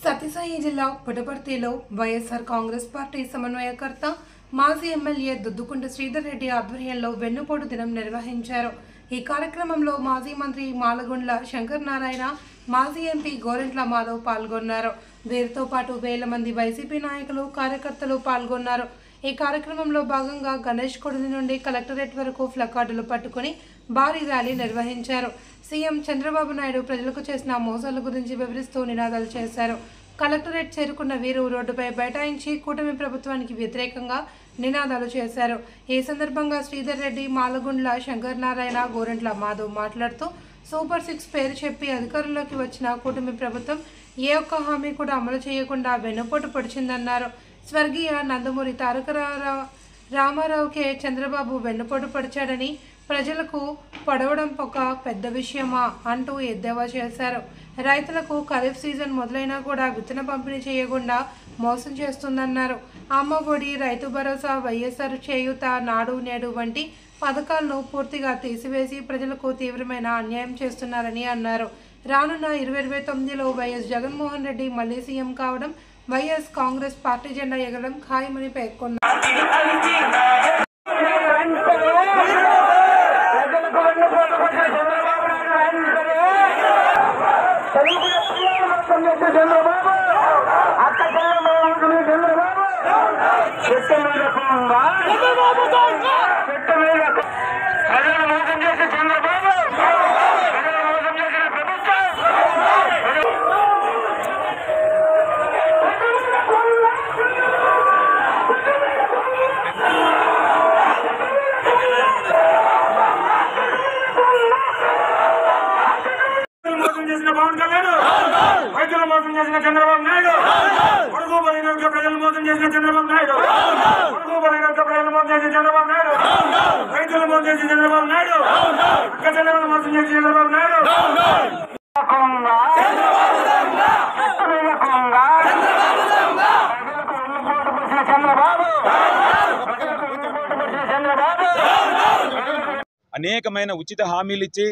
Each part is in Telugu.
సత్యసాయి జిల్లా పుట్టపర్తిలో వైఎస్ఆర్ కాంగ్రెస్ పార్టీ సమన్వయకర్త మాజీ ఎమ్మెల్యే దుద్దుకుంట శ్రీధర్ రెడ్డి ఆధ్వర్యంలో వెన్నుపోటు దినం నిర్వహించారు. ఈ కార్యక్రమంలో మాజీ మంత్రి మాలగుండ్ల శంకర్ నారాయణ, మాజీ ఎంపీ గోరెంట్ల మాధవ్ పాల్గొన్నారు. వీరితో పాటు వేల మంది వైసీపీ నాయకులు, కార్యకర్తలు పాల్గొన్నారు. ఈ కార్యక్రమంలో భాగంగా గణేష్ కొడిలి నుండి కలెక్టరేట్ వరకు ప్లకార్డులు పట్టుకుని భారీ ర్యాలీ నిర్వహించారు. సీఎం చంద్రబాబు నాయుడు ప్రజలకు చేసిన మోసాల గురించి వివరిస్తూ నినాదాలు చేశారు. కలెక్టరేట్ చేరుకున్న వీరు రోడ్డుపై బైఠాయించి కూటమి ప్రభుత్వానికి వ్యతిరేకంగా నినాదాలు చేశారు. ఈ సందర్భంగా శ్రీధర్ రెడ్డి, మాలగుండ్ల శంకర్ నారాయణ, గోరెంట్ల మాధవ్ మాట్లాడుతూ సూపర్ 6 పేరు చెప్పి అధికారంలోకి వచ్చిన కూటమి ప్రభుత్వం ఏ ఒక్క హామీ కూడా అమలు చేయకుండా వెన్నుపోటు పొడిచిందన్నారు. స్వర్గీయ నందమూరి తారక రామారావుకే చంద్రబాబు వెన్నుపోటు పొడిచాడని, ప్రజలకు పడవడం ఒక పెద్ద విషయమా అంటూ ఎద్దేవా చేశారు. రైతులకు ఖరీఫ్ సీజన్ మొదలైనా కూడా విత్తన పంపిణీ చేయకుండా మోసం చేస్తుందన్నారు. అమ్మ ఒడి, రైతు భరోసా, వైఎస్ఆర్ చేయూత, నాడు నేడు వంటి పథకాలను పూర్తిగా తీసివేసి ప్రజలకు తీవ్రమైన అన్యాయం చేస్తున్నారని అన్నారు. రానున్న 2029లో వైఎస్ జగన్మోహన్ రెడ్డి మళ్లీ సీఎం కావడం, వైఎస్ కాంగ్రెస్ పార్టీ జెండా ఎగరడం ఖాయమని పేర్కొన్నారు. పవన్ కళ్యాణ్ రైతులు మోసం చేసిన చంద్రబాబు నాయుడు, పొడుగు బలైన ప్రజలు మోసం చేసిన చంద్రబాబు నాయుడు, పొడుగు బలైన ప్రజలు మోసం చేసిన చంద్రబాబు నాయుడు, రైతులు మోసం చేసిన చంద్రబాబు నాయుడు, అక్క చెల్లెలను మోసం చేసిన చంద్రబాబు నాయుడు, అనేకమైన ఉచిత హామీలు ఇచ్చి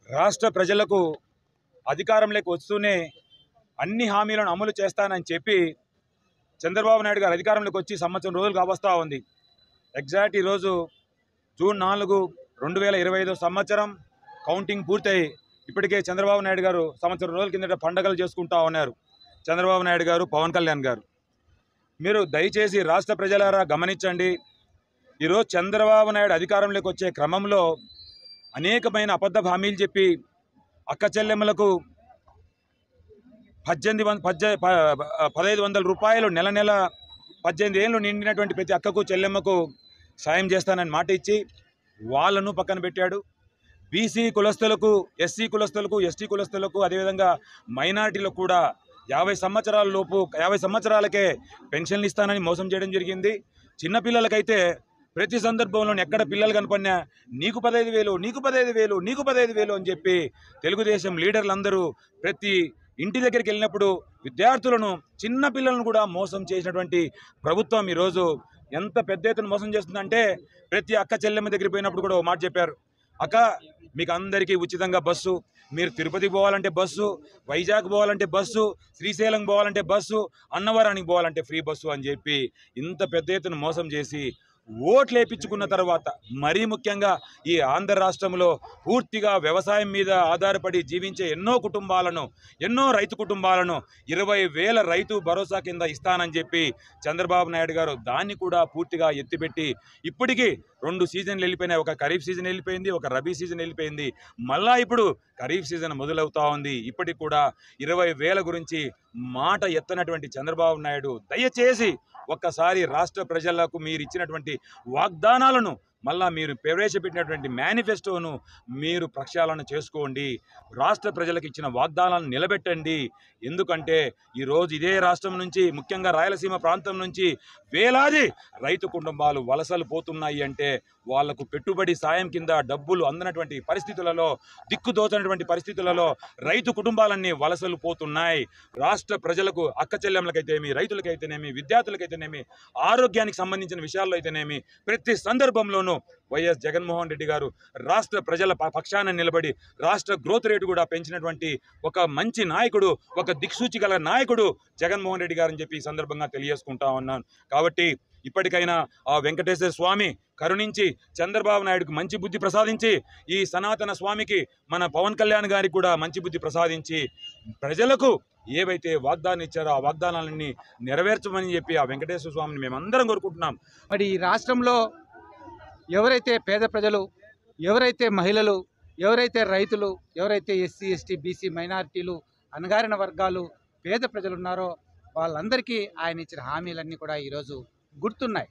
రాష్ట్ర ప్రజలకు అధికారంలోకి వస్తూనే అన్ని హామీలను అమలు చేస్తానని చెప్పి చంద్రబాబు నాయుడు గారు అధికారంలోకి వచ్చి సంవత్సరం రోజులు కావస్తూ ఉంది. ఎగ్జాక్ట్ ఈరోజు జూన్ 4, 2025 సంవత్సరం కౌంటింగ్ పూర్తయి ఇప్పటికే చంద్రబాబు నాయుడు గారు సంవత్సరం రోజుల కిందట పండగలు చేసుకుంటూ ఉన్నారు. చంద్రబాబు నాయుడు గారు, పవన్ కళ్యాణ్ గారు, మీరు దయచేసి రాష్ట్ర ప్రజలారా గమనించండి. ఈరోజు చంద్రబాబు నాయుడు అధికారంలోకి వచ్చే క్రమంలో అనేకమైన అబద్ధ హామీలు చెప్పి అక్క చెల్లెమ్మలకు 1,500 రూపాయలు నెల 18 ఏళ్ళు నిండినటువంటి ప్రతి అక్కకు చెల్లెమ్మకు సాయం చేస్తానని మాట ఇచ్చి వాళ్ళను పక్కన పెట్టాడు. బీసీ కులస్తులకు, ఎస్సీ కులస్తులకు, ఎస్టీ కులస్తులకు, అదేవిధంగా మైనారిటీలకు కూడా 50 సంవత్సరాలకే పెన్షన్లు ఇస్తానని మోసం చేయడం జరిగింది. చిన్నపిల్లలకైతే ప్రతి సందర్భంలో ఎక్కడ పిల్లలు కనపడినా నీకు 15,000, నీకు 15,000, నీకు 15,000 అని చెప్పి తెలుగుదేశం లీడర్లందరూ ప్రతి ఇంటి దగ్గరికి వెళ్ళినప్పుడు విద్యార్థులను, చిన్న పిల్లలను కూడా మోసం చేసినటువంటి ప్రభుత్వం ఈరోజు ఎంత పెద్ద ఎత్తున మోసం చేస్తుందంటే, ప్రతి అక్క చెల్లెమ్మ దగ్గరికి పోయినప్పుడు కూడా మాట చెప్పారు, అక్క మీకు అందరికీ ఉచితంగా బస్సు, మీరు తిరుపతికి పోవాలంటే బస్సు, వైజాగ్ పోవాలంటే బస్సు, శ్రీశైలం పోవాలంటే బస్సు, అన్నవరానికి పోవాలంటే ఫ్రీ బస్సు అని చెప్పి ఇంత పెద్ద ఎత్తున మోసం చేసి ఓట్లు వేయించుకున్న తర్వాత, మరీ ముఖ్యంగా ఈ ఆంధ్ర రాష్ట్రంలో పూర్తిగా వ్యవసాయం మీద ఆధారపడి జీవించే ఎన్నో రైతు కుటుంబాలను 20,000 రైతు భరోసా కింద ఇస్తానని చెప్పి చంద్రబాబు నాయుడు గారు దాన్ని కూడా పూర్తిగా ఎత్తిపెట్టి ఇప్పటికీ 2 సీజన్లు వెళ్ళిపోయినాయి. ఒక ఖరీఫ్ సీజన్ వెళ్ళిపోయింది, ఒక రబీ సీజన్ వెళ్ళిపోయింది, మళ్ళా ఇప్పుడు ఖరీఫ్ సీజన్ మొదలవుతా ఉంది. ఇప్పటికి కూడా 20,000 గురించి మాట ఎత్తనటువంటి చంద్రబాబు నాయుడు దయచేసి ఒక్కసారి రాష్ట్ర ప్రజలకు మీరు ఇచ్చినటువంటి వాగ్దానాలను, మళ్ళా మీరు ప్రవేశపెట్టినటువంటి మేనిఫెస్టోను మీరు ప్రక్షాళన చేసుకోండి. రాష్ట్ర ప్రజలకు ఇచ్చిన వాగ్దానాలను నిలబెట్టండి. ఎందుకంటే ఈరోజు ఇదే రాష్ట్రం నుంచి, ముఖ్యంగా రాయలసీమ ప్రాంతం నుంచి వేలాది రైతు కుటుంబాలు వలసలు పోతున్నాయి అంటే వాళ్లకు పెట్టుబడి సాయం కింద డబ్బులు అందనటువంటి పరిస్థితులలో, దిక్కుదోచనటువంటి పరిస్థితులలో రైతు కుటుంబాలన్నీ వలసలు పోతున్నాయి. రాష్ట్ర ప్రజలకు, అక్క చెల్లెమ్మలకైతేనేమి, రైతులకైతేనేమి, విద్యార్థులకైతేనేమి, ఆరోగ్యానికి సంబంధించిన విషయాల్లో అయితేనేమి ప్రతి సందర్భంలోనూ అందులోనూ వైఎస్ జగన్మోహన్ రెడ్డి గారు రాష్ట్ర ప్రజల పక్షాన నిలబడి రాష్ట్ర గ్రోత్ రేటు కూడా పెంచినటువంటి ఒక మంచి నాయకుడు, ఒక దిక్సూచి గల నాయకుడు జగన్మోహన్ రెడ్డి గారు అని చెప్పి ఈ సందర్భంగా తెలియజేసుకుంటా ఉన్నాను. కాబట్టి ఇప్పటికైనా ఆ వెంకటేశ్వర స్వామి కరుణించి చంద్రబాబు నాయుడుకు మంచి బుద్ధి ప్రసాదించి, ఈ సనాతన స్వామికి మన పవన్ కళ్యాణ్ గారికి కూడా మంచి బుద్ధి ప్రసాదించి ప్రజలకు ఏవైతే వాగ్దానం ఇచ్చారో ఆ వాగ్దానాలన్నీ నెరవేర్చమని చెప్పి ఆ వెంకటేశ్వర స్వామిని మేమందరం కోరుకుంటున్నాం. మరి ఈ రాష్ట్రంలో ఎవరైతే పేద ప్రజలు, ఎవరైతే మహిళలు, ఎవరైతే రైతులు, ఎవరైతే ఎస్సీ ఎస్టీ బీసీ మైనారిటీలు, అణగారిన వర్గాలు, పేద ప్రజలు ఉన్నారో వాళ్ళందరికీ ఆయన ఇచ్చిన హామీలన్నీ కూడా ఈరోజు గుర్తున్నాయి.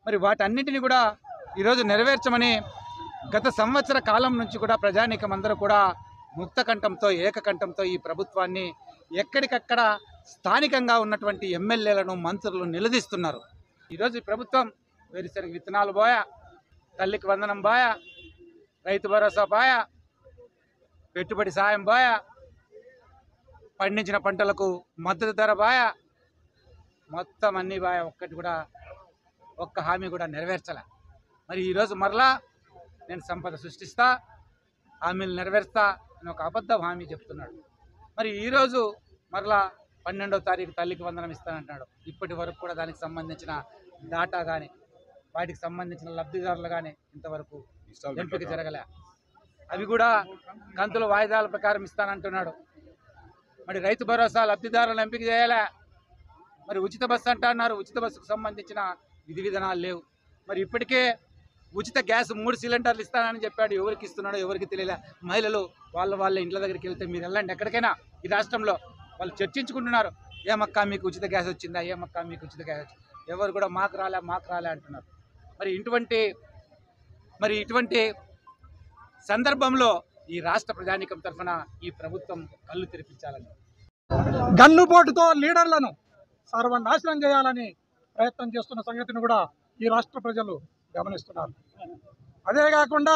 మరి వాటన్నిటిని కూడా ఈరోజు నెరవేర్చమని గత సంవత్సర కాలం నుంచి కూడా ప్రజానీకం అందరూ కూడా ముక్తకంఠంతో ఏకకంఠంతో ఈ ప్రభుత్వాన్ని ఎక్కడికక్కడ స్థానికంగా ఉన్నటువంటి ఎమ్మెల్యేలను మంత్రులను నిలదీస్తున్నారు. ఈరోజు ఈ ప్రభుత్వం వేరుశనగ విత్తనాలు బాయ, తల్లికి వందనం బాయ, రైతు భరోసా బాయ, పెట్టుబడి సాయం బాయ, పండించిన పంటలకు మద్దతు ధర బాయ, మొత్తం అన్ని బాయ, ఒక్క హామీ కూడా నెరవేర్చలే. మరి ఈరోజు మరలా నేను సంపద సృష్టిస్తా, హామీలు నెరవేర్స్తా అని ఒక అబద్ధ హామీ చెప్తున్నాడు. మరి ఈరోజు మరలా 12వ తారీఖు తల్లికి వందనం ఇస్తానంటున్నాడు. ఇప్పటి వరకు కూడా దానికి సంబంధించిన డాటా కానీ వాటికి సంబంధించిన లబ్ధిదారులు కానీ ఇంతవరకు ఎంపిక జరగలే. అవి కూడా కంతుల వాయిదాల ప్రకారం ఇస్తానంటున్నాడు. మరి రైతు భరోసా లబ్ధిదారులను ఎంపిక చేయాలా? మరి ఉచిత బస్సు అంటున్నారు, ఉచిత బస్సుకు సంబంధించిన విధి విధానాలు లేవు. మరి ఇప్పటికే ఉచిత గ్యాస్ 3 సిలిండర్లు ఇస్తానని చెప్పాడు. ఎవరికి ఇస్తున్నాడో ఎవరికి తెలియలే. మహిళలు వాళ్ళ ఇంట్ల దగ్గరికి వెళ్తే మీరు వెళ్ళండి ఎక్కడికైనా ఈ రాష్ట్రంలో, వాళ్ళు చర్చించుకుంటున్నారు. ఏమక్కా మీకు ఉచిత గ్యాస్ వచ్చిందా, ఏమక్కా మీకు ఉచిత గ్యాస్ వచ్చింది, ఎవరు కూడా మాకు రాలే అంటున్నారు. మరి ఇటువంటి సందర్భంలో ఈ రాష్ట్ర ప్రజానీకం తరఫున ఈ ప్రభుత్వం కళ్ళు తెరిపించాలని, గన్నుపోటుతో లీడర్లను సర్వనాశనం చేయాలని ప్రయత్నం చేస్తున్న సంగతిని కూడా ఈ రాష్ట్ర ప్రజలు గమనిస్తున్నారు. అదే కాకుండా